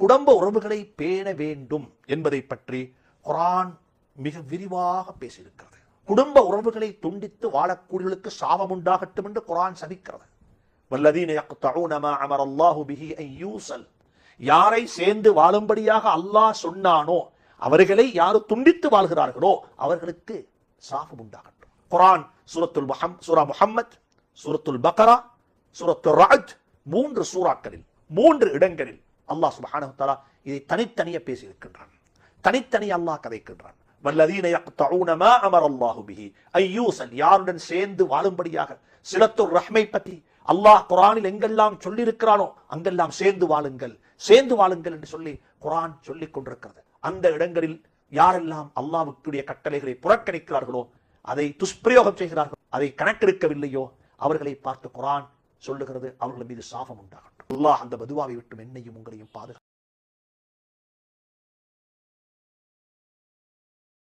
குடும்ப உறவுகளை பேண வேண்டும் என்பதை பற்றி குர்ஆன் மிக விரிவாக பேசியிருக்கிறது. குடும்ப உறவுகளை துண்டித்து வாழக்கூடியவர்களுக்கு சாபம் உண்டாகட்டும் என்று குர்ஆன் சபிக்கிறது. வல்லதீன யக்தஊன மா அமரல்லாஹு பிஹி அன் யூஸல், யாரை சேர்ந்து வாழும்படியாக அல்லாஹ் சொன்னானோ அவர்களை யாரு துண்டித்து வாழ்கிறார்களோ அவர்களுக்கு சாபம் உண்டாகட்டும். குர்ஆன் சூரா முஹம்மத், சூரத்துல் பக்ரா, சூரத்துர் ரஅத், 3 சூறாக்களில் 3 இடங்களில் அல்லாஹ் சுப்ஹானஹு வ தஆலா இதை தனித்தனியே பேசி இருக்கின்றான். தனித்தனி அல்லாஹ் கதைக்கின்றான். வல்லதீன யக்தஊன மா அமரல்லாஹு பிஹி அன் யூஸல், யாருடன் சேர்ந்து வாழும்படியாக சிலத்துர் ரஹ்மை பற்றி அல்லாஹ் குர்ஆனில் எங்கெல்லாம் சொல்லி இருக்கிறானோ அங்கெல்லாம் சேர்ந்து வாழுங்கள் என்று சொல்லி குர்ஆன் சொல்லிக் கொண்டிருக்கிறது. அந்த இடங்களில் யாரெல்லாம் அல்லாஹ்வுடைய கட்டளைகளை புறக்கணிக்கிறார்களோ, அதை துஷ்பிரயோகம் செய்கிறார்களோ, அதை கணக்கெடுக்கவில்லையோ அவர்களை பார்த்து குர்ஆன் சொல்லுகிறது அவர்கள் மீது சாபம் உண்டாகட்டும். அல்லாஹ் அந்த பதுவாவை விட்டு என்னையும் உங்களை